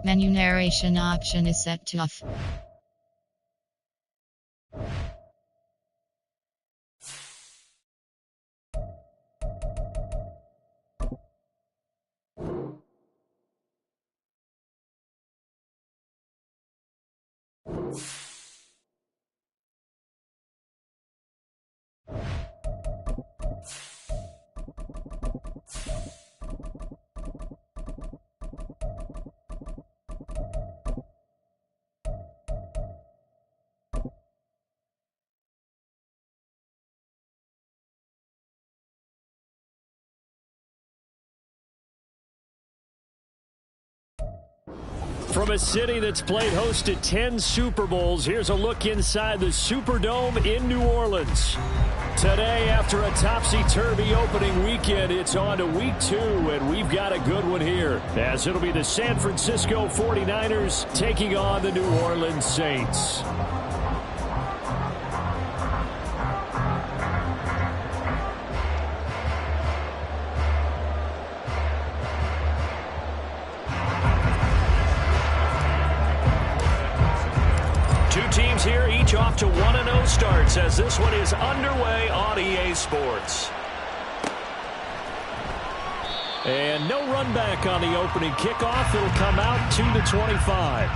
Menu narration option is set to off. From a city that's played host to 10 Super Bowls, here's a look inside the Superdome in New Orleans. Today, after a topsy-turvy opening weekend, it's on to week 2, and we've got a good one here, as it'll be the San Francisco 49ers taking on the New Orleans Saints. Teams here, each off to 1-0 starts as this one is underway on EA Sports. And no run back on the opening kickoff. It'll come out to the 25.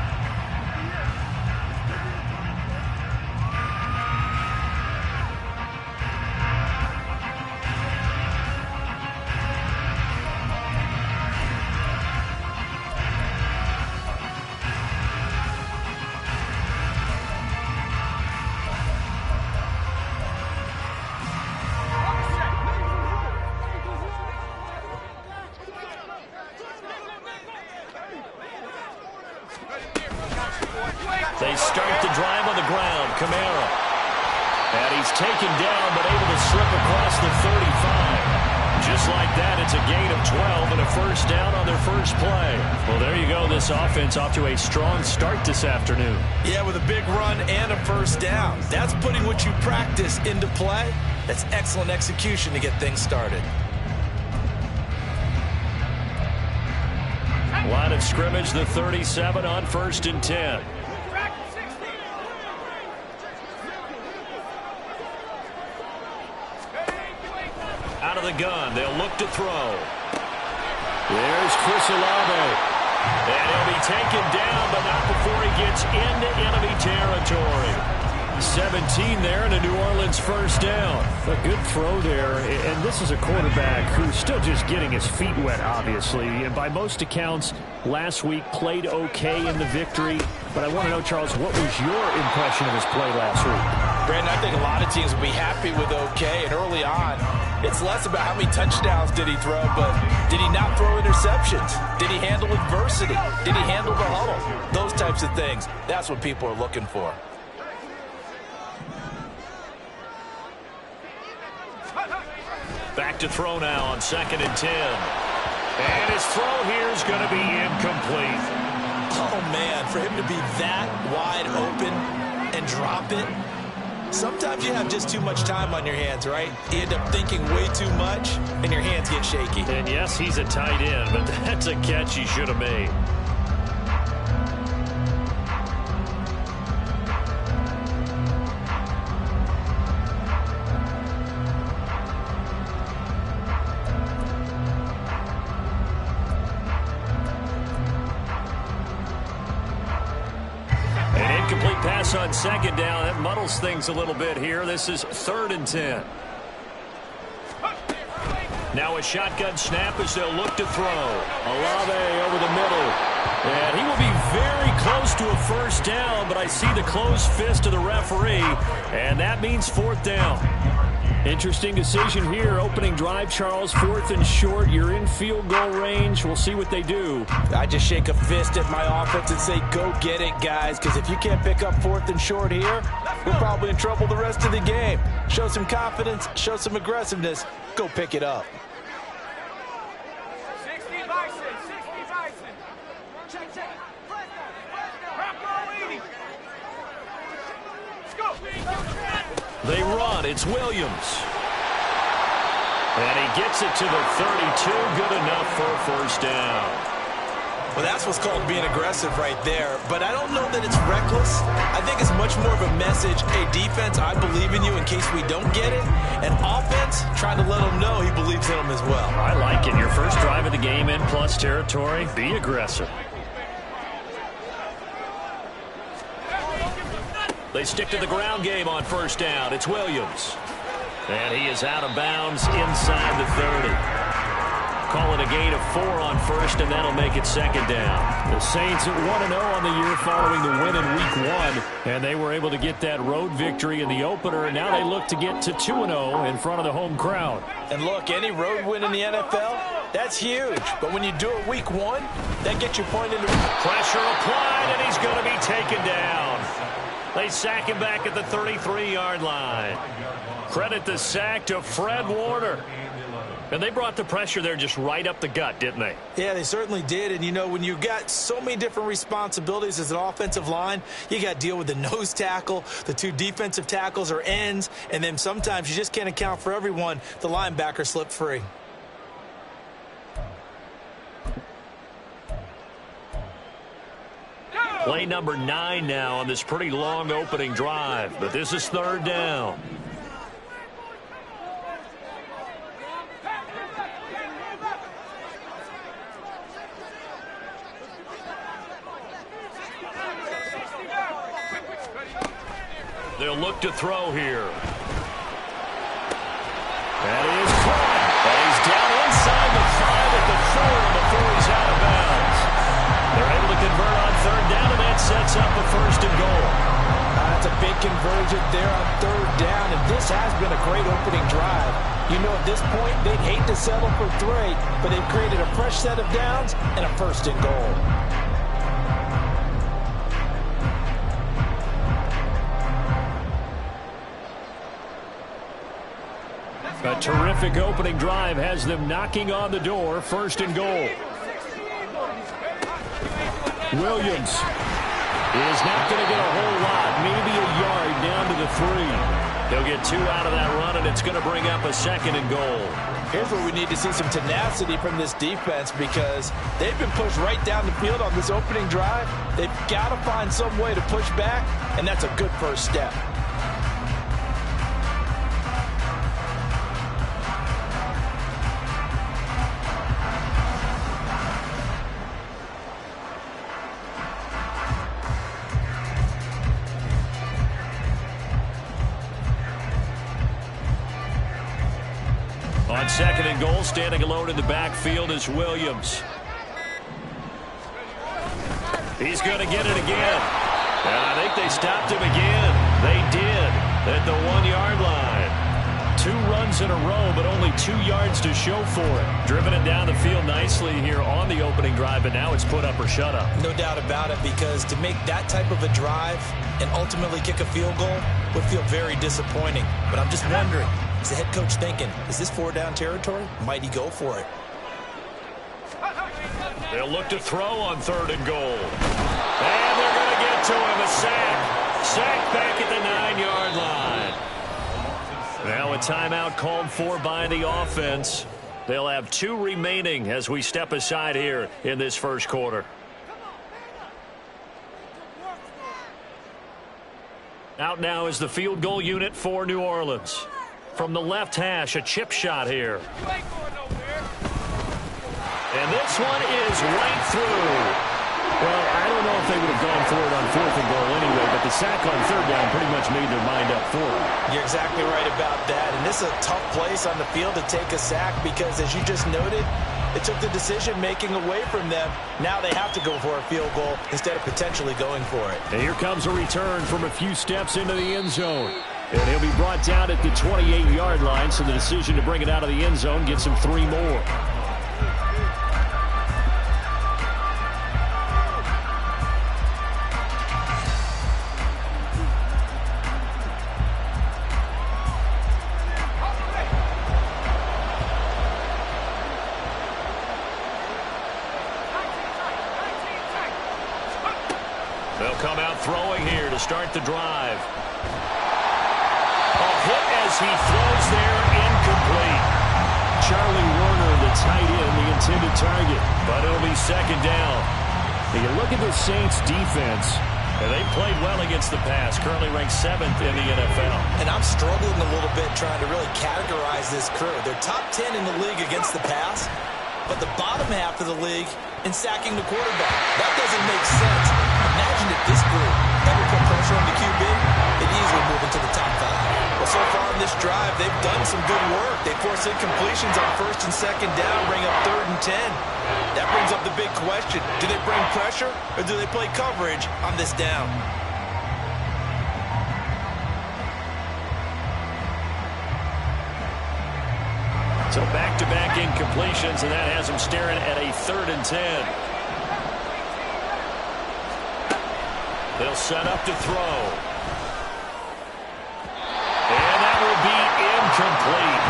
They start the drive on the ground. Kamara. And he's taken down, but able to slip across the 35. Just like that, it's a gain of 12 and a first down on their first play. Well, there you go. This offense off to a strong start this afternoon. Yeah, with a big run and a first down. That's putting what you practice into play. That's excellent execution to get things started. Line of scrimmage, the 37 on 1st and 10. Out of the gun, they'll look to throw. There's Chris Olave. And he'll be taken down, but not before he gets into enemy territory. 17 there and a New Orleans first down. A good throw there, and this is a quarterback who's still just getting his feet wet, obviously. And by most accounts, last week played okay in the victory. But I want to know, Charles, what was your impression of his play last week? Brandon, I think a lot of teams will be happy with okay, and early on, it's less about how many touchdowns did he throw, but did he not throw interceptions? Did he handle adversity? Did he handle the huddle? Those types of things, that's what people are looking for. Back to throw now on 2nd and 10. And his throw here is going to be incomplete. Oh, man, for him to be that wide open and drop it, sometimes you have just too much time on your hands, right? You end up thinking way too much, and your hands get shaky. And yes, he's a tight end, but that's a catch he should have made. Incomplete pass on 2nd down. That muddles things a little bit here. This is 3rd and 10. Now a shotgun snap as they'll look to throw. Olave over the middle. And he will be very close to a first down, but I see the closed fist of the referee, and that means 4th down. Interesting decision here. Opening drive, Charles. 4th and short. You're in field goal range. We'll see what they do. I just shake a fist at my offense and say, go get it, guys, because if you can't pick up 4th and short here, we're probably in trouble the rest of the game. Show some confidence. Show some aggressiveness. Go pick it up. 60 Bison. 60 Bison. Check. Let's go. They run. It's Williams. And he gets it to the 32. Good enough for a first down. Well, that's what's called being aggressive right there. But I don't know that it's reckless. I think it's much more of a message, hey, defense, I believe in you in case we don't get it. And offense, trying to let him know he believes in him as well. I like it. Your first drive of the game in plus territory, be aggressive. They stick to the ground game on first down. It's Williams. And he is out of bounds inside the 30. Calling a gain of 4 on first, and that'll make it second down. The Saints at 1-0 on the year following the win in Week 1, and they were able to get that road victory in the opener, and now they look to get to 2-0 in front of the home crowd. And look, any road win in the NFL, that's huge. But when you do it Week 1, that gets you pointed to... Pressure applied, and he's going to be taken down. They sack him back at the 33-yard line. Credit the sack to Fred Warner. And they brought the pressure there just right up the gut, didn't they? Yeah, they certainly did. And, you know, when you've got so many different responsibilities as an offensive line, you got to deal with the nose tackle, the 2 defensive tackles or ends, and then sometimes you just can't account for everyone. The linebacker slipped free. Play number 9 now on this pretty long opening drive, but this is third down. They'll look to throw here. That is caught. And he's down inside the 5 at the 4 before he's out of bounds. They're able to convert on third down, and that sets up a first and goal. That's a big conversion there on third down, and this has been a great opening drive. You know, at this point, they'd hate to settle for 3, but they've created a fresh set of downs and a first and goal. A terrific opening drive has them knocking on the door, first and goal. Williams is not going to get a whole lot, maybe a yard down to the 3. He'll get 2 out of that run, and it's going to bring up a second and goal. Here's where we need to see some tenacity from this defense because they've been pushed right down the field on this opening drive. They've got to find some way to push back, and that's a good first step. On second and goal, standing alone in the backfield is Williams. He's going to get it again. And I think they stopped him again. They did at the 1-yard line. 2 runs in a row, but only 2 yards to show for it. Driven it down the field nicely here on the opening drive, but now it's put up or shut up. No doubt about it, because to make that type of a drive and ultimately kick a field goal would feel very disappointing. But I'm just wondering, is the head coach thinking, is this 4-down territory? Might he go for it? They'll look to throw on third and goal. And they're going to get to him, a sack. Sack back at the 9-yard line. Now a timeout called for by the offense. They'll have 2 remaining as we step aside here in this first quarter. Out now is the field goal unit for New Orleans. From the left hash, a chip shot here. And this one is right through. Well, I don't know if they would have gone for it on 4th and goal anyway, but the sack on third down pretty much made their mind up for it. You're exactly right about that. And this is a tough place on the field to take a sack because, as you just noted, it took the decision-making away from them. Now they have to go for a field goal instead of potentially going for it. And here comes a return from a few steps into the end zone. And he'll be brought down at the 28-yard line, so the decision to bring it out of the end zone gets him 3 more. They'll come out throwing here to start the drive. A hit as he throws there, incomplete. Charlie Warner, the tight end, the intended target, but it'll be second down. You look at the Saints defense, and they played well against the pass, currently ranked 7th in the NFL. And I'm struggling a little bit trying to really categorize this crew. They're top 10 in the league against the pass, but the bottom half of the league in sacking the quarterback. That doesn't make sense. Imagine if this group ever put pressure on the QB, they'd easily move into the top 5. Well, so far in this drive, they've done some good work. They force incompletions on 1st and 2nd down, bring up 3rd and 10. That brings up the big question. Do they bring pressure or do they play coverage on this down? So back-to-back incompletions, and that has them staring at a 3rd and 10. They'll set up to throw. And that will be incomplete.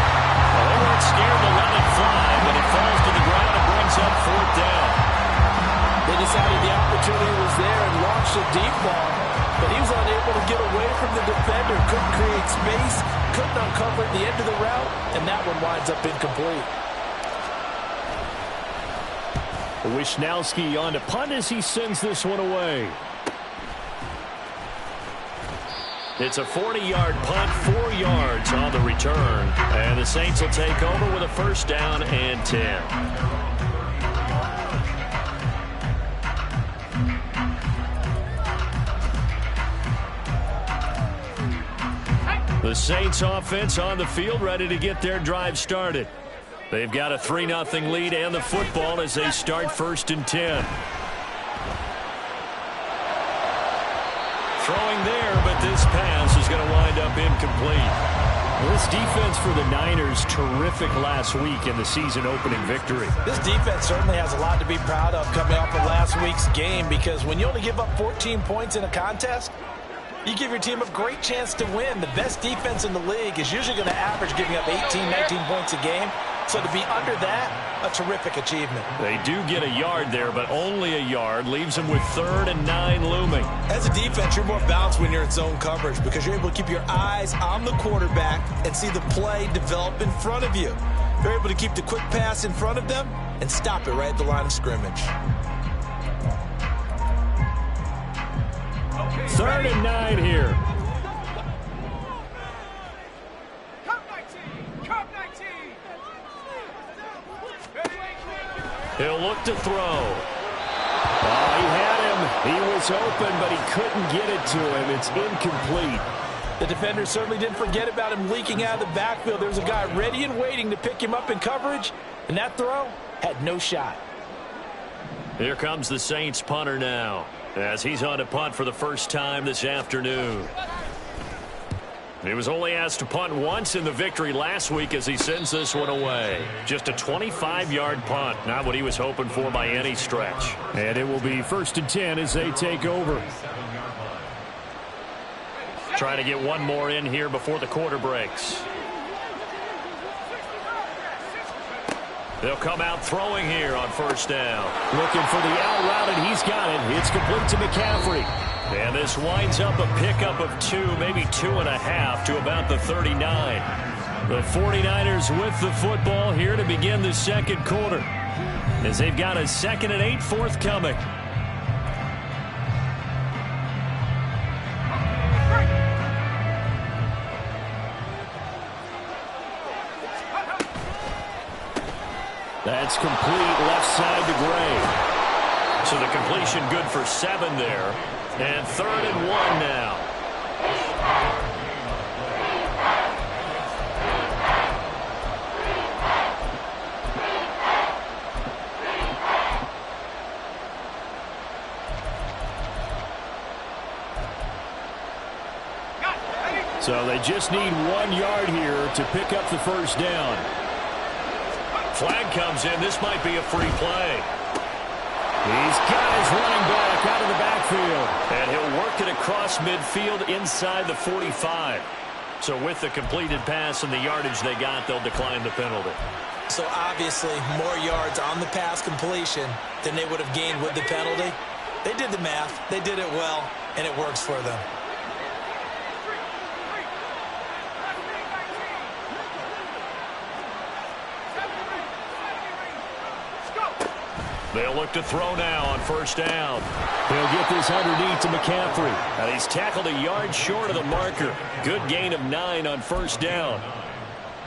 Well, they weren't scared to let it fly, but it falls to the ground and brings up 4th down. They decided the opportunity was there and launched a deep ball, but he was unable to get away from the defender, couldn't create space, couldn't uncover at the end of the route, and that one winds up incomplete. Wishnowski on to punt as he sends this one away. It's a 40-yard punt, 4 yards on the return. And the Saints will take over with a 1st down and 10. The Saints offense on the field, ready to get their drive started. They've got a 3-0 lead and the football as they start 1st and 10. Throwing there, but this pass is going to wind up incomplete. Well, this defense for the Niners, terrific last week in the season-opening victory. This defense certainly has a lot to be proud of coming off of last week's game, because when you only give up 14 points in a contest, you give your team a great chance to win. The best defense in the league is usually going to average giving up 18, 19 points a game. So to be under that, a terrific achievement. They do get a yard there, but only a yard. Leaves them with 3rd and 9 looming. As a defense, you're more balanced when you're in zone coverage because you're able to keep your eyes on the quarterback and see the play develop in front of you. You're able to keep the quick pass in front of them and stop it right at the line of scrimmage. 3rd and 9 here. He'll look to throw. Oh, he had him. He was open, but he couldn't get it to him. It's incomplete. The defender certainly didn't forget about him leaking out of the backfield. There was a guy ready and waiting to pick him up in coverage, and that throw had no shot. Here comes the Saints punter now, as he's on to punt for the 1st time this afternoon. He was only asked to punt once in the victory last week as he sends this one away. Just a 25-yard punt, not what he was hoping for by any stretch. And it will be 1st and 10 as they take over. Trying to get one more in here before the quarter breaks. They'll come out throwing here on 1st down. Looking for the out route, and he's got it. It's complete to McCaffrey. And this winds up a pickup of 2, maybe 2.5 to about the 39. The 49ers with the football here to begin the 2nd quarter, as they've got a 2nd and 8 forthcoming. That's complete left side to Gray. So the completion good for 7 there. And 3rd and 1 now. So they just need 1 yard here to pick up the 1st down. Flag comes in. This might be a free play. He's got his running back out of the backfield. And he'll work it across midfield inside the 45. So with the completed pass and the yardage they got, they'll decline the penalty. So obviously more yards on the pass completion than they would have gained with the penalty. They did the math. They did it well, and it works for them. They'll look to throw now on first down. He'll get this underneath to McCaffrey. And he's tackled a yard short of the marker. Good gain of 9 on first down.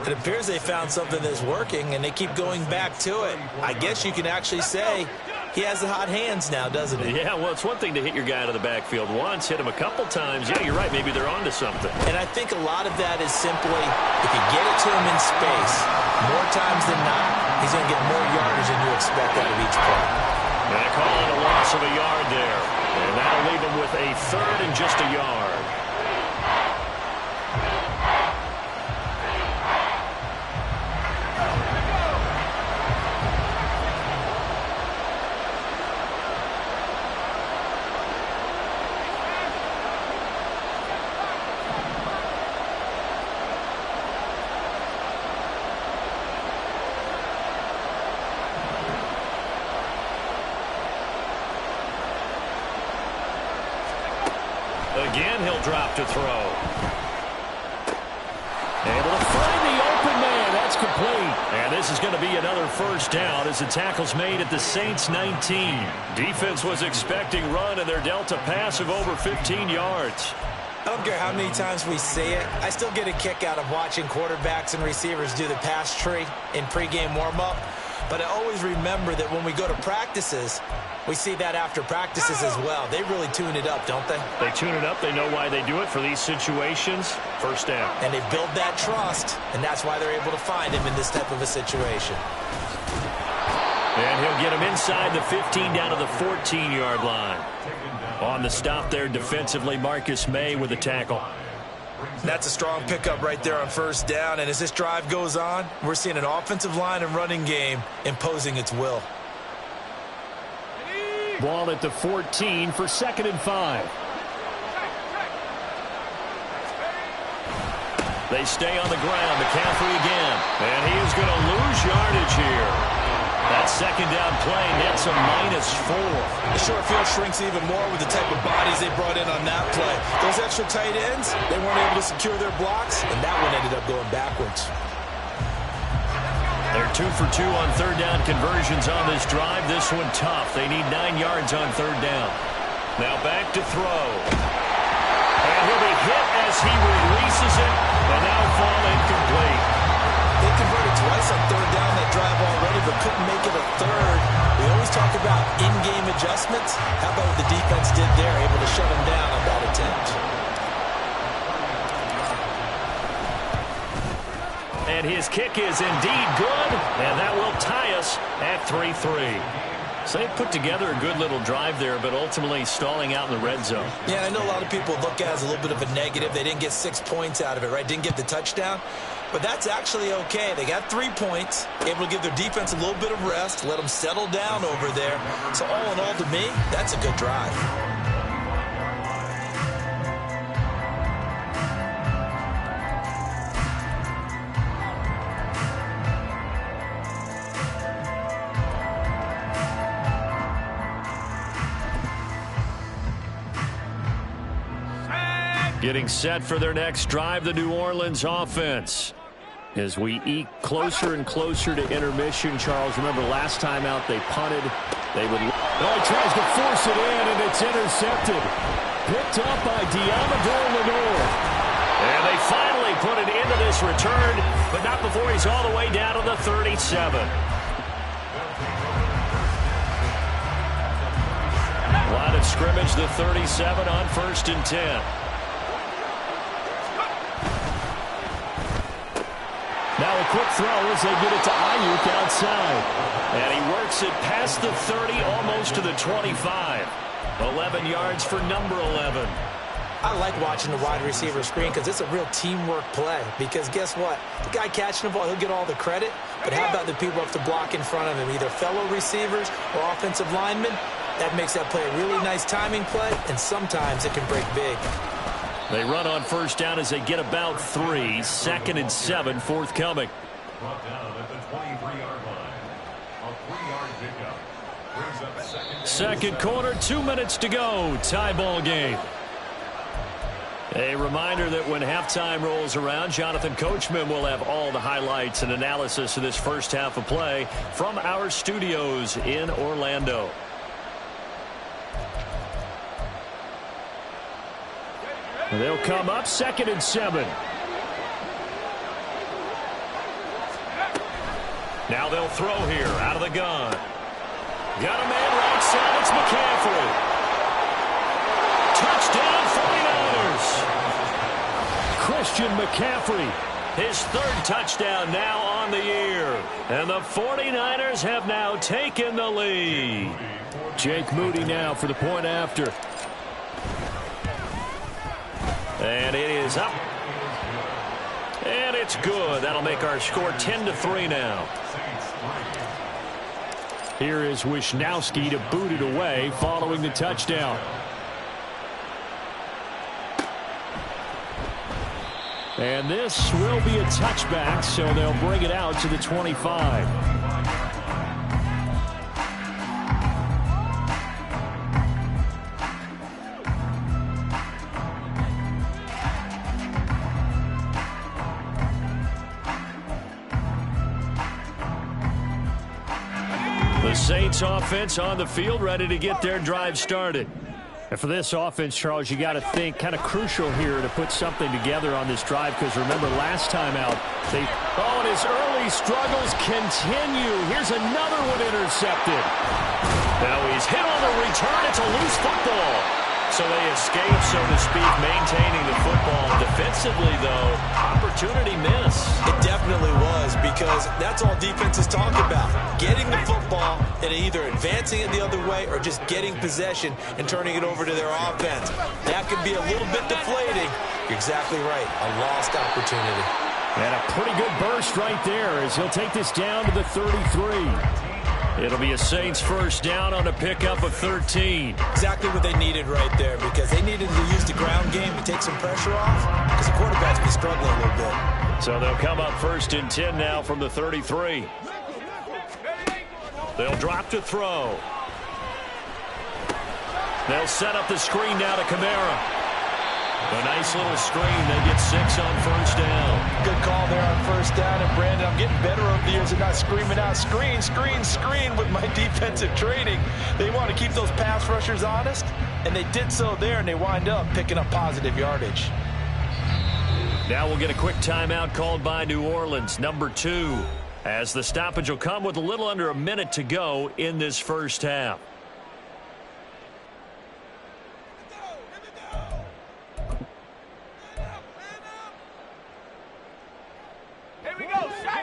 It appears they found something that's working, and they keep going back to it. I guess you can actually say he has the hot hands now, doesn't he? Yeah, well, it's one thing to hit your guy out of the backfield once, hit him a couple times. Yeah, you're right. Maybe they're onto something. And I think a lot of that is simply if you get it to him in space, more times than not, he's going to get more yardage than you expect out of each play. And a call on a loss of a yard there. And that'll leave him with a third and just a yard. Again, he'll drop to throw. Able to find the open man. That's complete. And this is going to be another first down as the tackle's made at the Saints 19. Defense was expecting run, and they're dealt a pass of over 15 yards. I don't care how many times we say it. I still get a kick out of watching quarterbacks and receivers do the pass tree in pregame warm-up. But I always remember that when we go to practices, we see that after practices as well. They really tune it up, don't they? They tune it up. They know why they do it for these situations. First down. And they build that trust, and that's why they're able to find him in this type of a situation. And he'll get him inside the 15 down to the 14-yard line. On the stop there defensively, Marcus May with a tackle. That's a strong pickup right there on first down. And as this drive goes on, we're seeing an offensive line and running game imposing its will. Ball at the 14 for 2nd and 5. They stay on the ground. McCaffrey again. And he is going to lose yardage here. That second down play nets a -4. The short field shrinks even more with the type of bodies they brought in on that play. Those extra tight ends, they weren't able to secure their blocks, and that one ended up going backwards. They're 2 for 2 on third down conversions on this drive. This one tough. They need 9 yards on third down. Now back to throw. And he'll be hit as he releases it, and now fall incomplete. They converted twice on third down that drive already, but couldn't make it a third. We always talk about in-game adjustments. How about what the defense did there, able to shut them down on that attempt? And his kick is indeed good, and that will tie us at 3-3. So they put together a good little drive there, but ultimately stalling out in the red zone. Yeah, I know a lot of people look at it as a little bit of a negative. They didn't get 6 points out of it, right? Didn't get the touchdown. But that's actually okay. They got 3 points, able to give their defense a little bit of rest, let them settle down over there. So all in all, to me, that's a good drive. Getting set for their next drive, the New Orleans offense. As we eke closer and closer to intermission, Charles, remember last time out they punted. They would. Oh, he tries to force it in, and it's intercepted. Picked up by Diamador Lenore. And they finally put it into this return, but not before he's all the way down to the 37. Line of scrimmage, the 37 on 1st and 10. Now a quick throw as they get it to Ayuk outside. And he works it past the 30, almost to the 25. 11 yards for number 11. I like watching the wide receiver screen because it's a real teamwork play. Because guess what? The guy catching the ball, he'll get all the credit. But how about the people up the block in front of him, either fellow receivers or offensive linemen? That makes that play a really nice timing play, and sometimes it can break big. They run on first down as they get about 3. 2nd and 7 forthcoming. Second quarter, 2 minutes to go. Tie ball game. A reminder that when halftime rolls around, Jonathan Coachman will have all the highlights and analysis of this first half of play from our studios in Orlando. They'll come up 2nd and 7. Now they'll throw here out of the gun. Got a man right side. It's McCaffrey. Touchdown 49ers. Christian McCaffrey, his 3rd touchdown now on the year. And the 49ers have now taken the lead. Jake Moody now for the point after. And it is up. And it's good. That'll make our score 10-3 now. Here is Wisnowski to boot it away following the touchdown. And this will be a touchback, so they'll bring it out to the 25. The Saints offense on the field, ready to get their drive started. And for this offense, Charles, you got to think kind of crucial here to put something together on this drive, because remember last time out, and his early struggles continue. Here's another one intercepted. Now he's hit on the return. It's a loose football. So they escape, so to speak, maintaining the football. Defensively, though, opportunity miss. It definitely was, because that's all defenses talk about. Getting the football and either advancing it the other way or just getting possession and turning it over to their offense. That could be a little bit deflating. You're exactly right. A lost opportunity. And a pretty good burst right there as he'll take this down to the 33. It'll be a Saints first down on a pickup of 13. Exactly what they needed right there, because they needed to use the ground game to take some pressure off, because the quarterback's been struggling a little bit. So they'll come up 1st and 10 now from the 33. They'll drop to throw. They'll set up the screen now to Kamara. A nice little screen. They get 6 on first down. Good call there on first down. And, Brandon, I'm getting better over the years at not screaming out, screen, screen, screen with my defensive training. They want to keep those pass rushers honest, and they did so there, and they wind up picking up positive yardage. Now we'll get a quick timeout called by New Orleans, number 2, as the stoppage will come with a little under a minute to go in this first half.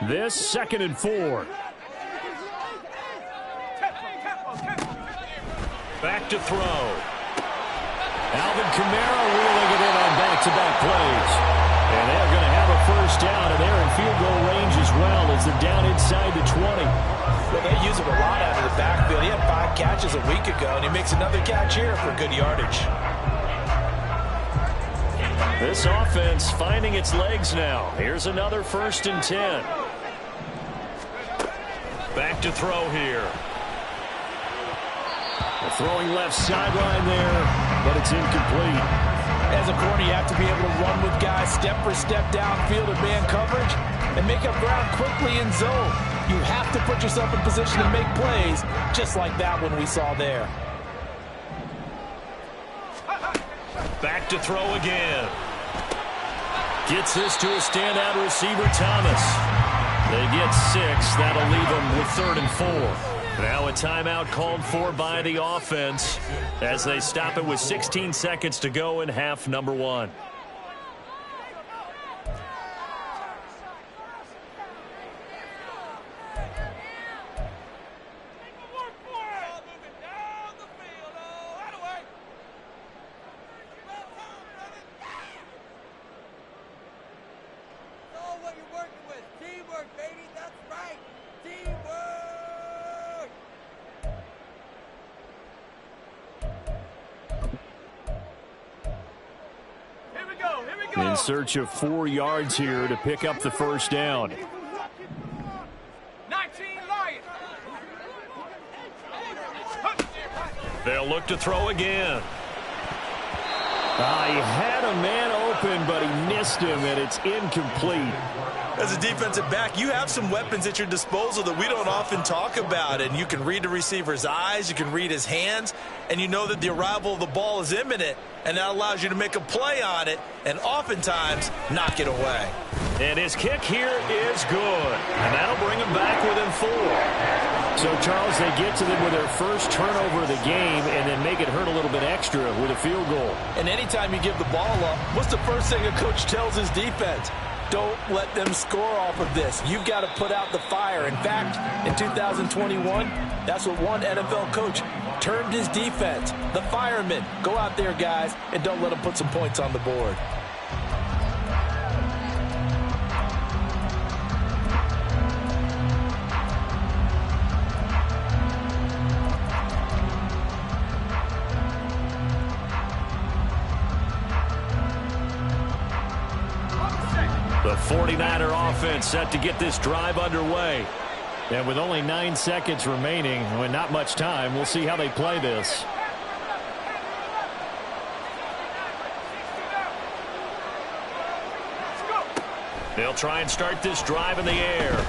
This 2nd and 4. Back to throw. Alvin Kamara wheeling it in on back-to-back plays. And they're going to have a first down, and they're in field goal range as well as they're down inside the 20. Well, they use him a lot out of the backfield. He had 5 catches a week ago, and he makes another catch here for good yardage. This offense finding its legs now. Here's another 1st and 10. Back to throw here. The throwing left sideline there, but it's incomplete. As a corner, you have to be able to run with guys step for step downfield in man coverage and make up ground quickly in zone. You have to put yourself in position to make plays, just like that one we saw there. Back to throw again. Gets this to a standout receiver, Thomas. They get 6. That'll leave them with 3rd and 4. Now a timeout called for by the offense as they stop it with 16 seconds to go in half number 1. In search of 4 yards here to pick up the first down. 19 Lions. They'll look to throw again. He had a man open, but he missed him, and it's incomplete. As a defensive back, you have some weapons at your disposal that we don't often talk about, and you can read the receiver's eyes, you can read his hands, and you know that the arrival of the ball is imminent, and that allows you to make a play on it and oftentimes knock it away. And his kick here is good, and that'll bring him back within 4. So, Charles, they get to them with their first turnover of the game and then make it hurt a little bit extra with a field goal. And anytime you give the ball up, what's the first thing a coach tells his defense? Don't let them score off of this. You've got to put out the fire. In fact, in 2021, that's what one NFL coach termed his defense. The firemen. Go out there, guys, and don't let them put some points on the board. The 49er offense set to get this drive underway. And with only 9 seconds remaining, and not much time, we'll see how they play this. They'll try and start this drive in the air.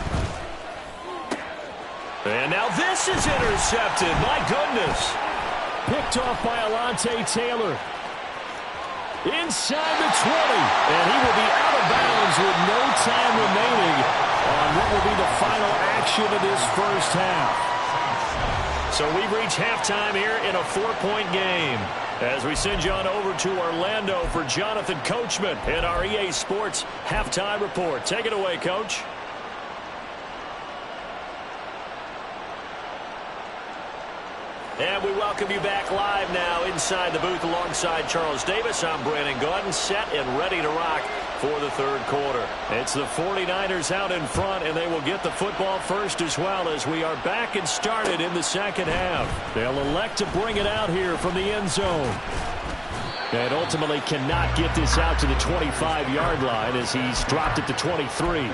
And now this is intercepted. My goodness. Picked off by Alontae Taylor. Inside the 20, and he will be out of bounds with no time remaining on what will be the final action of this first half. So we've reached halftime here in a 4-point game. As we send you on over to Orlando for Jonathan Coachman in our EA Sports Halftime Report. Take it away, Coach. And we welcome you back live now inside the booth alongside Charles Davis. I'm Brandon Gaudin, set and ready to rock for the third quarter. It's the 49ers out in front, and they will get the football first as well as we are back and started in the second half. They'll elect to bring it out here from the end zone. And ultimately cannot get this out to the 25-yard line as he's dropped it to 23.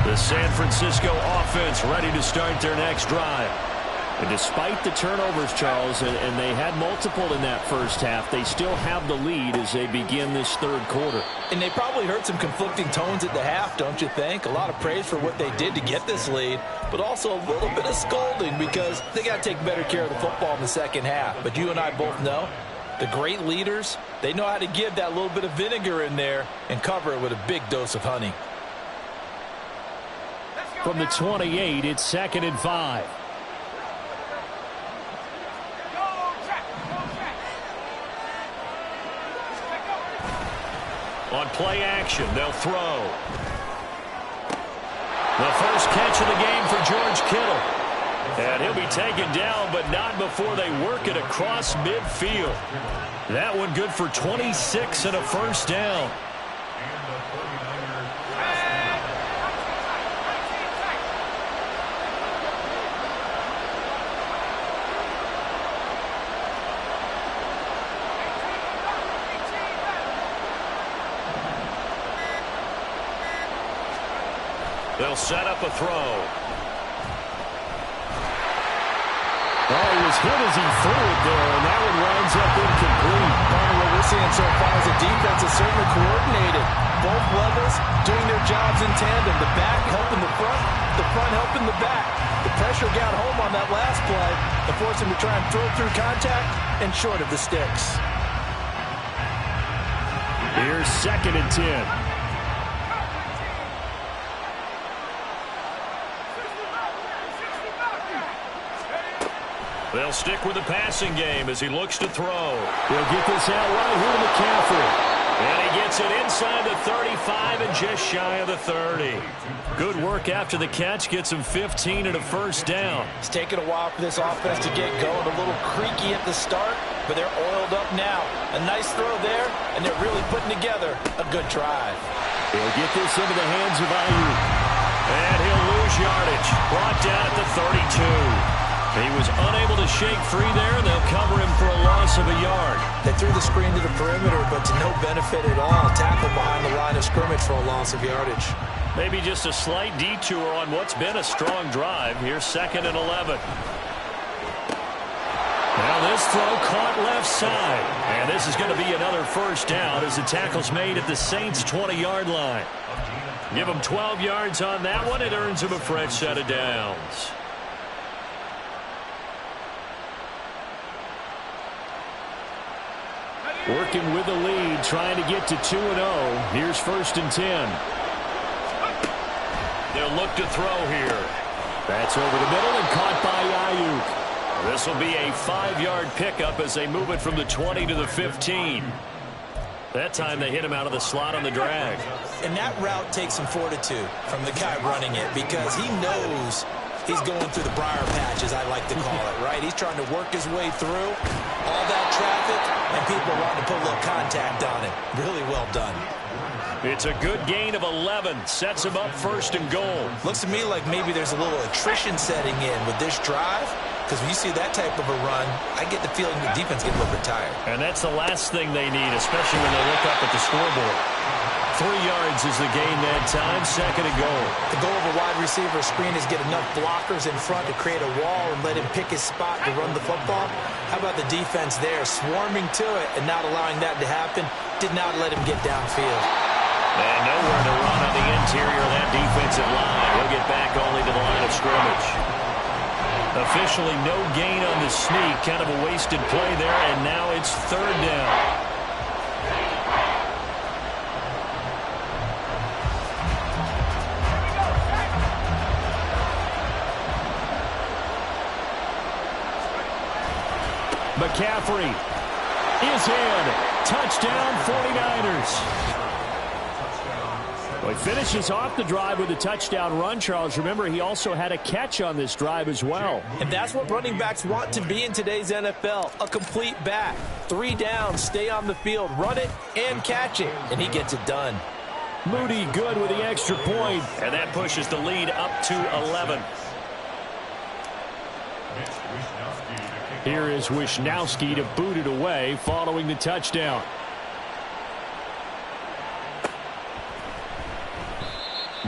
The San Francisco offense ready to start their next drive. And despite the turnovers, Charles, and they had multiple in that first half, they still have the lead as they begin this third quarter. And they probably heard some conflicting tones at the half, don't you think? A lot of praise for what they did to get this lead, but also a little bit of scolding because they got to take better care of the football in the second half. But you and I both know the great leaders, they know how to give that little bit of vinegar in there and cover it with a big dose of honey. From the 28, it's 2nd and 5. On play action, they'll throw. The first catch of the game for George Kittle. And he'll be taken down, but not before they work it across midfield. That one good for 26 and a first down. They'll set up a throw. Oh, he was hit as he threw it there, and that one winds up incomplete. What we're seeing so far is the defense is certainly coordinated. Both levels doing their jobs in tandem. The back helping the front helping the back. The pressure got home on that last play to force him to try and throw through contact and short of the sticks. Here's 2nd and 10. They'll stick with the passing game as he looks to throw. He'll get this out right here to McCaffrey. And he gets it inside the 35 and just shy of the 30. Good work after the catch. Gets him 15 and a first down. It's taken a while for this offense to get going. A little creaky at the start, but they're oiled up now. A nice throw there, and they're really putting together a good drive. He'll get this into the hands of Ayuk. And he'll lose yardage. Brought down at the 32. He was unable to shake free there, and they'll cover him for a loss of a yard. They threw the screen to the perimeter, but to no benefit at all. Tackle behind the line of scrimmage for a loss of yardage. Maybe just a slight detour on what's been a strong drive. Here's 2nd and 11. Now this throw caught left side. And this is going to be another first down as the tackle's made at the Saints' 20-yard line. Give them 12 yards on that one. It earns them a fresh set of downs. Working with the lead, trying to get to 2-0. Here's 1st and 10. They'll look to throw here. That's over the middle and caught by Ayuk. This will be a 5-yard pickup as they move it from the 20 to the 15. That time they hit him out of the slot on the drag. And that route takes some fortitude from the guy running it because he knows he's going through the briar patch, as I like to call it, right? He's trying to work his way through all that traffic, and people wanting to put a little contact on it. Really well done. It's a good gain of 11. Sets him up 1st and goal. Looks to me like maybe there's a little attrition setting in with this drive, because when you see that type of a run, I get the feeling the defense gets a little bit tired. And that's the last thing they need, especially when they look up at the scoreboard. 3 yards is the gain that time, 2nd and goal. The goal of a wide receiver screen is get enough blockers in front to create a wall and let him pick his spot to run the football. How about the defense there, swarming to it and not allowing that to happen? Did not let him get downfield. And nowhere to run on the interior of that defensive line. He'll get back only to the line of scrimmage. Officially no gain on the sneak. Kind of a wasted play there, and now it's 3rd down. McCaffrey is in. Touchdown 49ers. Well, he finishes off the drive with a touchdown run, Charles. Remember, he also had a catch on this drive as well. And that's what running backs want to be in today's NFL, a complete back. 3 downs, stay on the field, run it, and catch it. And he gets it done. Moody good with the extra point. And that pushes the lead up to 11. Here is Wisnowski to boot it away following the touchdown.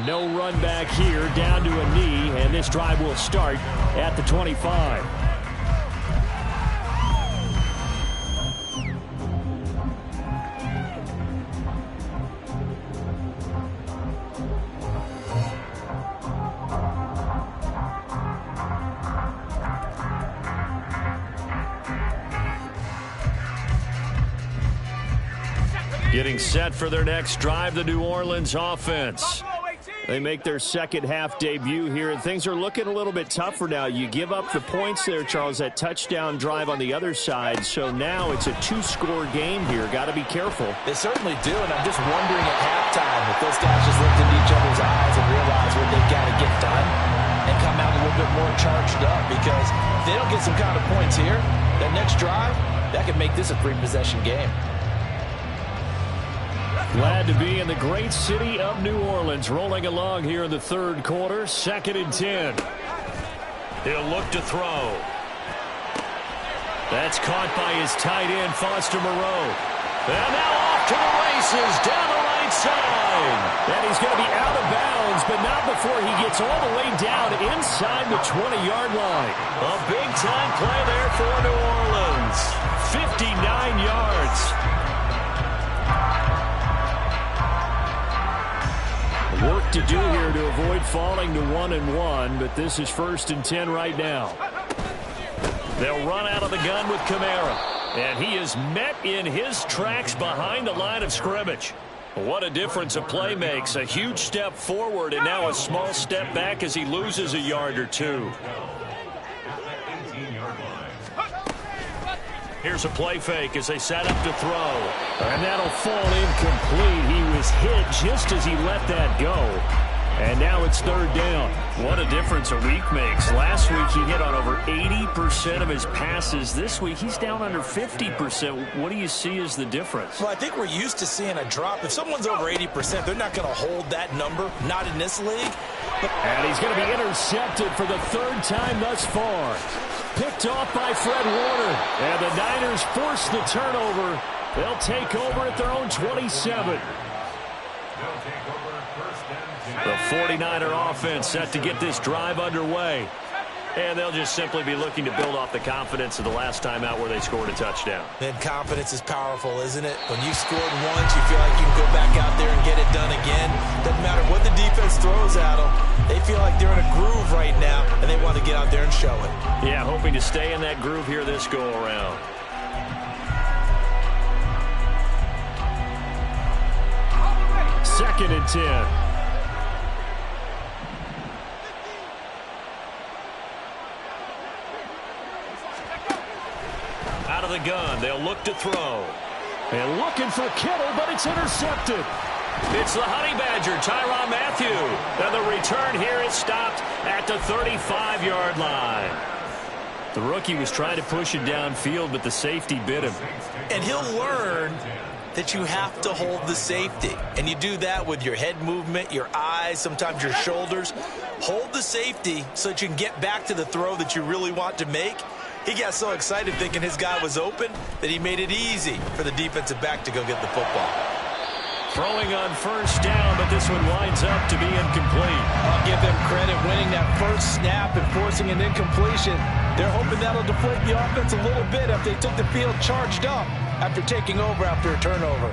No run back here, down to a knee, and this drive will start at the 25. Getting set for their next drive, the New Orleans offense. They make their second half debut here, and things are looking a little bit tougher now. You give up the points there, Charles, that touchdown drive on the other side. So now it's a 2-score game here. Got to be careful. They certainly do, and I'm just wondering at halftime if those guys just looked into each other's eyes and realize what they've got to get done and come out a little bit more charged up, because if they don't get some kind of points here, that next drive, that could make this a 3-possession game. Glad to be in the great city of New Orleans, rolling along here in the 3rd quarter. 2nd and 10. He'll look to throw. That's caught by his tight end, Foster Moreau. And now off to the races, down the right side. And he's going to be out of bounds, but not before he gets all the way down inside the 20-yard line. A big-time play there for New Orleans. 59 yards. Work to do here to avoid falling to 1-1, but this is 1st and 10 right now. They'll run out of the gun with Kamara, and he is met in his tracks behind the line of scrimmage. What a difference a play makes. A huge step forward and now a small step back as he loses a yard or two. Here's a play fake as they set up to throw. And that'll fall incomplete. He was hit just as he let that go. And now it's 3rd down. What a difference a week makes. Last week he hit on over 80% of his passes. This week he's down under 50%. What do you see as the difference? Well, I think we're used to seeing a drop. If someone's over 80%, they're not going to hold that number. Not in this league. And he's going to be intercepted for the 3rd time thus far. Picked off by Fred Warner. And the Niners force the turnover. They'll take over at their own 27. The 49er offense set to get this drive underway. And they'll just simply be looking to build off the confidence of the last time out where they scored a touchdown. And confidence is powerful, isn't it? When you scored once, you feel like you can go back out there and get it done again. Doesn't matter what the defense throws at them. They feel like they're in a groove right now, and they want to get out there and show it. Yeah, hoping to stay in that groove here this go-around. Second and 10. Out of the gun, they'll look to throw. And looking for Kittle, but it's intercepted. It's the Honey Badger, Tyrann Mathieu. And the return here is stopped at the 35-yard line. The rookie was trying to push it downfield, but the safety bit him. And he'll learn that you have to hold the safety. And you do that with your head movement, your eyes, sometimes your shoulders. Hold the safety so that you can get back to the throw that you really want to make. He got so excited thinking his guy was open that he made it easy for the defensive back to go get the football. Throwing on first down, but this one winds up to be incomplete. I'll give them credit winning that first snap and forcing an incompletion. They're hoping that'll deflate the offense a little bit if they took the field charged up after taking over after a turnover.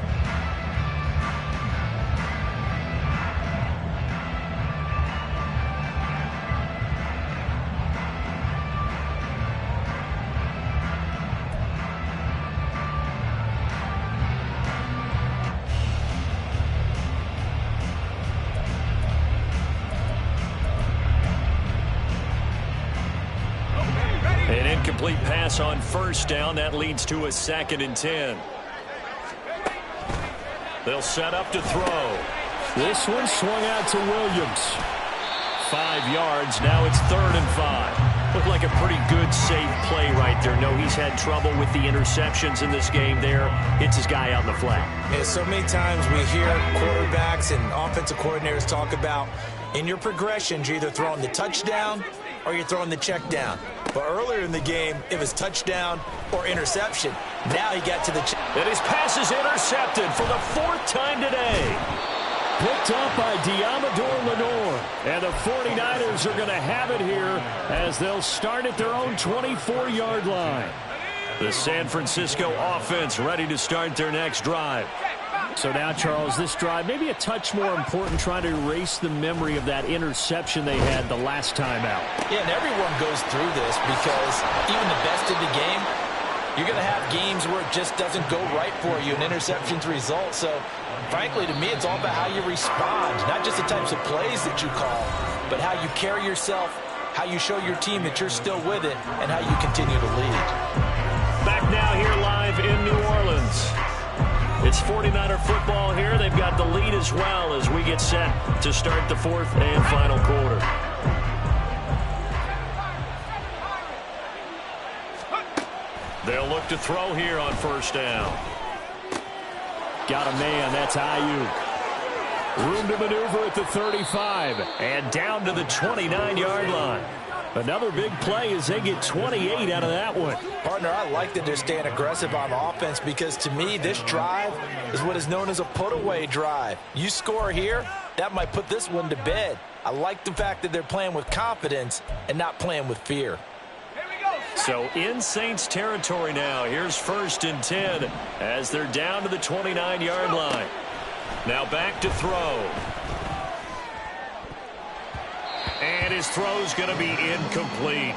An incomplete pass on first down. That leads to a 2nd and 10. They'll set up to throw. This one swung out to Williams. 5 yards. Now it's 3rd and 5. Looked like a pretty good, safe play right there. No, he's had trouble with the interceptions in this game there. Hits his guy out in the flat. Yeah, so many times we hear quarterbacks and offensive coordinators talk about in your progressions, you're either throwing the touchdown or you're throwing the check down. But earlier in the game, it was touchdown or interception. Now he got to the check. And his pass is intercepted for the 4th time today. Picked up by Diamador Lenore. And the 49ers are going to have it here as they'll start at their own 24-yard line. The San Francisco offense ready to start their next drive. So now, Charles, this drive maybe a touch more important, trying to erase the memory of that interception they had the last time out. Yeah, and everyone goes through this because even the best in the game, you're going to have games where it just doesn't go right for you, and interceptions result. So, frankly, to me, it's all about how you respond, not just the types of plays that you call, but how you carry yourself, how you show your team that you're still with it, and how you continue to lead. Back now here live in New Orleans. It's 49er football here. They've got the lead as well as we get set to start the 4th and final quarter. They'll look to throw here on first down. Got a man. That's Ayuk. Room to maneuver at the 35 and down to the 29-yard line. Another big play as they get 28 out of that one. Partner, I like that they're staying aggressive on offense because, to me, this drive is what is known as a put-away drive. You score here, that might put this one to bed. I like the fact that they're playing with confidence and not playing with fear. So in Saints territory now. Here's 1st and 10 as they're down to the 29-yard line. Now back to throw. And his throw's going to be incomplete.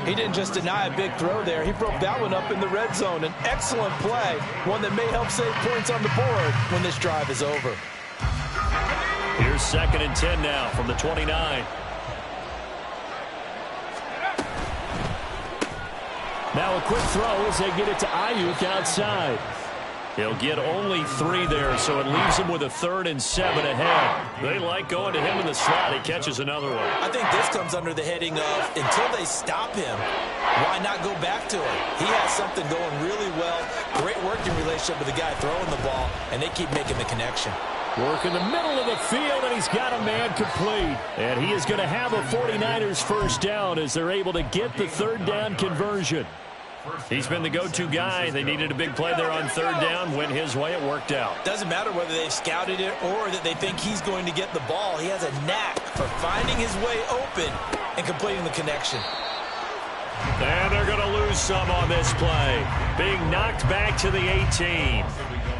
He didn't just deny a big throw there. He broke that one up in the red zone. An excellent play, one that may help save points on the board when this drive is over. Here's 2nd and 10 now from the 29. Now a quick throw as they get it to Ayuk outside. He'll get only 3 there, so it leaves him with a 3rd and 7 ahead. They like going to him in the slot. He catches another one. I think this comes under the heading of, until they stop him, why not go back to him? He has something going really well. Great working relationship with the guy throwing the ball, and they keep making the connection. Work in the middle of the field, and he's got a man complete. And he is going to have a 49ers first down as they're able to get the third down conversion. He's been the go-to guy. They needed a big play there on third down. Went his way. It worked out. Doesn't matter whether they've scouted it or that they think he's going to get the ball. He has a knack for finding his way open and completing the connection. And they're going to lose some on this play. Being knocked back to the 18.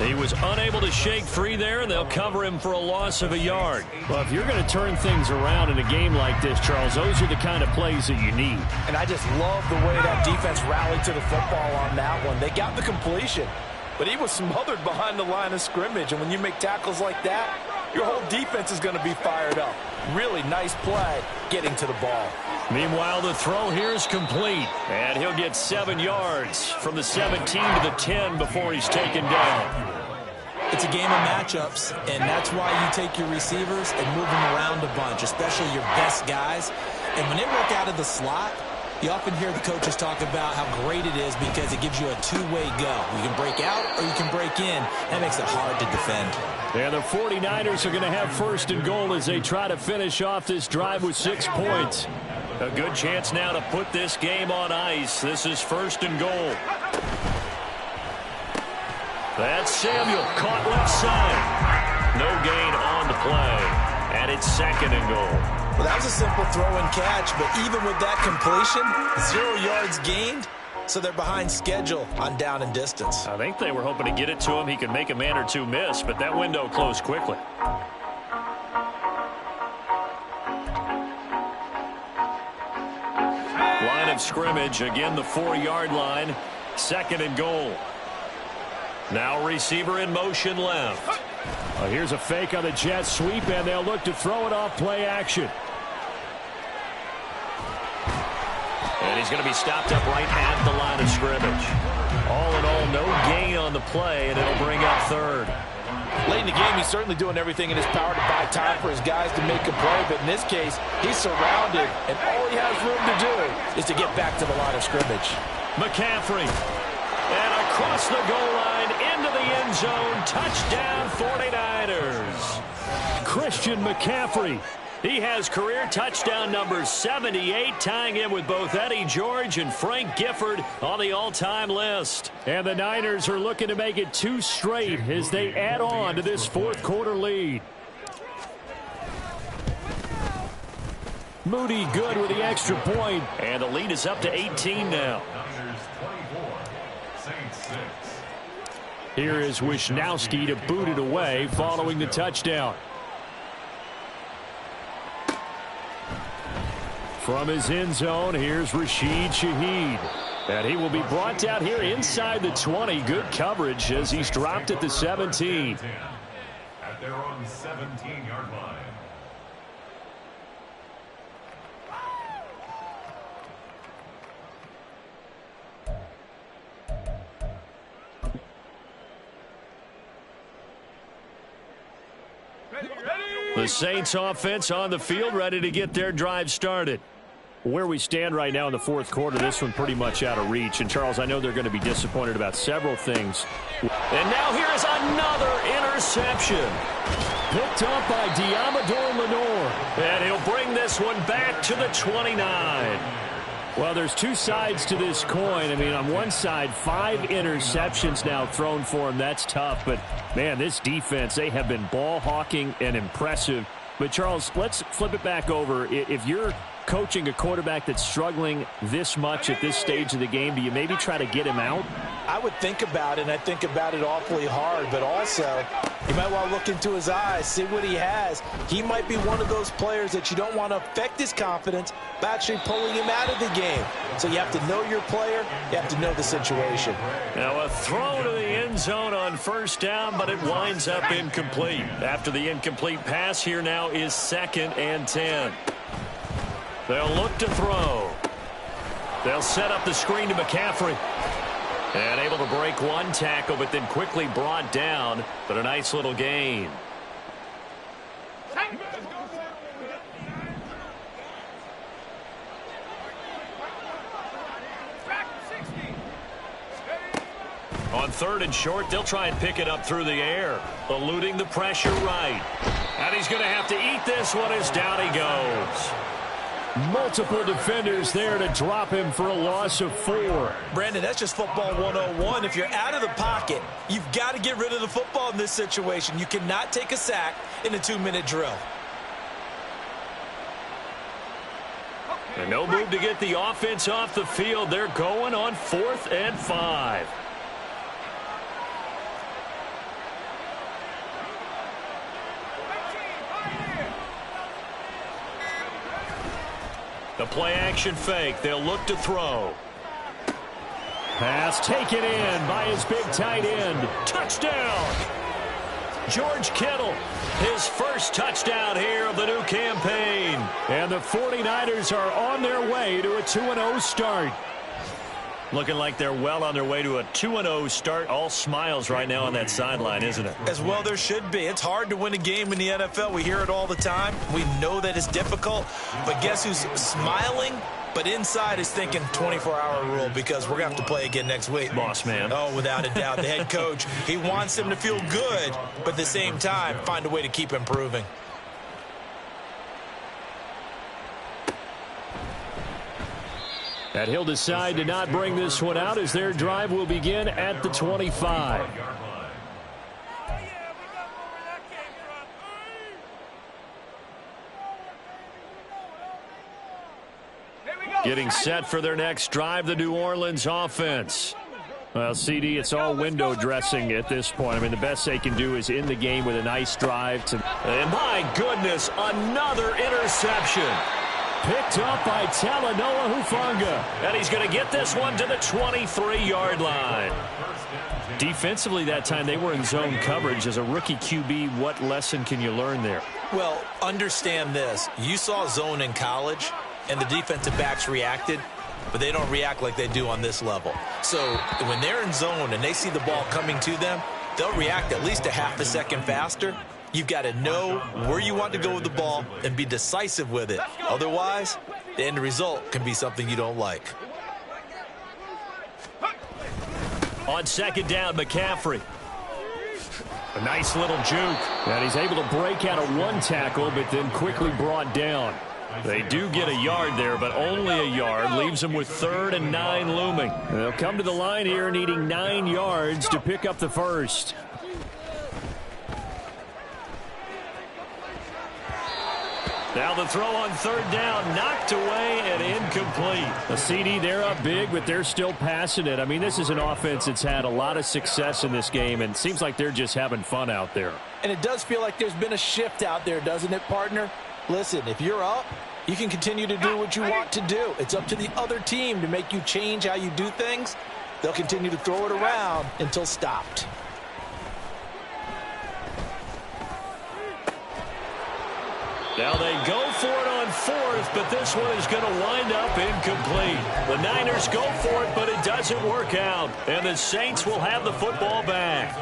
He was unable to shake free there, and they'll cover him for a loss of a yard. Well, if you're going to turn things around in a game like this, Charles, those are the kind of plays that you need. And I just love the way that defense rallied to the football on that one. They got the completion, but he was smothered behind the line of scrimmage. And when you make tackles like that, your whole defense is going to be fired up. Really nice play getting to the ball. Meanwhile, the throw here is complete. And he'll get 7 yards from the 17 to the 10 before he's taken down. It's a game of matchups, and that's why you take your receivers and move them around a bunch, especially your best guys. And when they work out of the slot, you often hear the coaches talk about how great it is because it gives you a two-way go. You can break out or you can break in. That makes it hard to defend. And the 49ers are going to have first and goal as they try to finish off this drive with 6 points. A good chance now to put this game on ice. This is first and goal. That's Samuel, caught left side. No gain on the play. And it's second and goal. Well, that was a simple throw and catch, but even with that completion, 0 yards gained, so they're behind schedule on down and distance. I think they were hoping to get it to him. He could make a man or two miss, but that window closed quickly. Line of scrimmage, again the 4-yard line. Second and goal. Now receiver in motion left. Here's a fake on the jet sweep, and they'll look to throw it off play action. And he's going to be stopped up right at the line of scrimmage. All in all, no gain on the play, and it'll bring up third. Late in the game, he's certainly doing everything in his power to buy time for his guys to make a play, but in this case, he's surrounded, and all he has room to do is to get back to the line of scrimmage. McCaffrey. And across the goal line, into the end zone, touchdown 49ers. Christian McCaffrey. He has career touchdown number 78, tying him with both Eddie George and Frank Gifford on the all-time list. And the Niners are looking to make it 2 straight as they add on to this fourth-quarter lead. Moody good with the extra point, and the lead is up to 18 now. Here is Wisnowski to boot it away following the touchdown. From his end zone, here's Rashid Shaheed. And he will be brought down here inside the 20. Good coverage as he's dropped at the 17. At their own 17-yard line. The Saints offense on the field, ready to get their drive started. Where we stand right now in the fourth quarter, this one pretty much out of reach. And, Charles, I know they're going to be disappointed about several things. And now here is another interception. Picked up by Diamador Lenore. And he'll bring this one back to the 29. Well, there's 2 sides to this coin. I mean, on one side, 5 interceptions now thrown for him. That's tough. But, man, this defense, they have been ball hawking and impressive. But, Charles, let's flip it back over. If you're coaching a quarterback that's struggling this much at this stage of the game, do you maybe try to get him out? I would think about it, and I think about it awfully hard, but also you might want to look into his eyes, see what he has. He might be one of those players that you don't want to affect his confidence by actually pulling him out of the game. So you have to know your player, you have to know the situation. Now a throw to the end zone on first down, but it winds up incomplete. After the incomplete pass, here now is 2nd and 10. They'll look to throw. They'll set up the screen to McCaffrey. And able to break one tackle, but then quickly brought down. But a nice little gain. On 3rd and short. They'll try and pick it up through the air, eluding the pressure right. And he's going to have to eat this one as down he goes. Multiple defenders there to drop him for a loss of 4. Brandon, that's just football 101. If you're out of the pocket, you've got to get rid of the football in this situation. You cannot take a sack in a 2-minute drill. And no move to get the offense off the field. They're going on 4th and 5. The play-action fake. They'll look to throw. Pass taken in by his big tight end. Touchdown! George Kittle, his first touchdown here of the new campaign. And the 49ers are on their way to a 2-0 start. Looking like they're well on their way to a 2-0 start. All smiles right now on that sideline, isn't it? As well there should be. It's hard to win a game in the NFL. We hear it all the time. We know that it's difficult. But guess who's smiling? But inside is thinking 24-hour rule because we're going to have to play again next week. Boss man. Oh, without a doubt. The head coach, he wants them to feel good, but at the same time, find a way to keep improving. And he'll decide to not bring this one out as their drive will begin at the 25. Getting set for their next drive, the New Orleans offense. Well, CD, it's all window dressing at this point. I mean, the best they can do is end the game with a nice drive. And my goodness, another interception. Picked up by Talanoa Hufanga. And he's going to get this one to the 23-yard line. Defensively that time, they were in zone coverage. As a rookie QB, what lesson can you learn there? Well, understand this. You saw zone in college, and the defensive backs reacted, but they don't react like they do on this level. So when they're in zone and they see the ball coming to them, they'll react at least a half a second faster. You've got to know where you want to go with the ball and be decisive with it. Otherwise, the end result can be something you don't like. On 2nd down, McCaffrey. A nice little juke. And he's able to break out of one tackle, but then quickly brought down. They do get a yard there, but only a yard. Leaves them with 3rd and 9 looming. They'll come to the line here needing 9 yards to pick up the first. Now the throw on 3rd down, knocked away and incomplete. The CD, they're up big, but they're still passing it. I mean, this is an offense that's had a lot of success in this game, and it seems like they're just having fun out there. And it does feel like there's been a shift out there, doesn't it, partner? Listen, if you're up, you can continue to do what you want to do. It's up to the other team to make you change how you do things. They'll continue to throw it around until stopped. Now they go for it on 4th, but this one is going to wind up incomplete. The Niners go for it, but it doesn't work out. And the Saints will have the football back.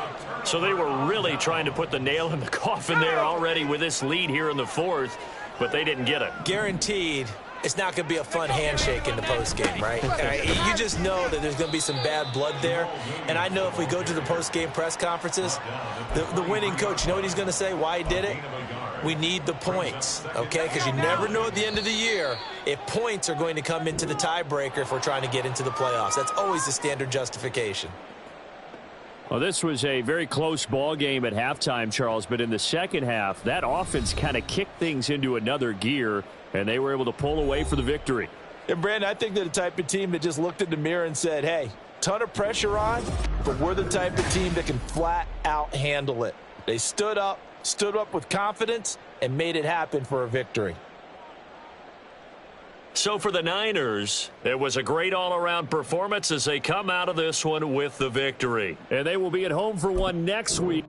So they were really trying to put the nail in the coffin there already with this lead here in the 4th, but they didn't get it. Guaranteed it's not going to be a fun handshake in the postgame, right? You just know that there's going to be some bad blood there. And I know if we go to the postgame press conferences, the winning coach, you know what he's going to say, why he did it? We need the points, okay? Because you never know at the end of the year if points are going to come into the tiebreaker if we're trying to get into the playoffs. That's always the standard justification. Well, this was a very close ball game at halftime, Charles, but in the second half, that offense kind of kicked things into another gear, and they were able to pull away for the victory. And, Brandon, I think they're the type of team that just looked in the mirror and said, hey, ton of pressure on, but we're the type of team that can flat out handle it. They stood up with confidence, and made it happen for a victory. So for the Niners, it was a great all-around performance as they come out of this one with the victory. And they will be at home for one next week.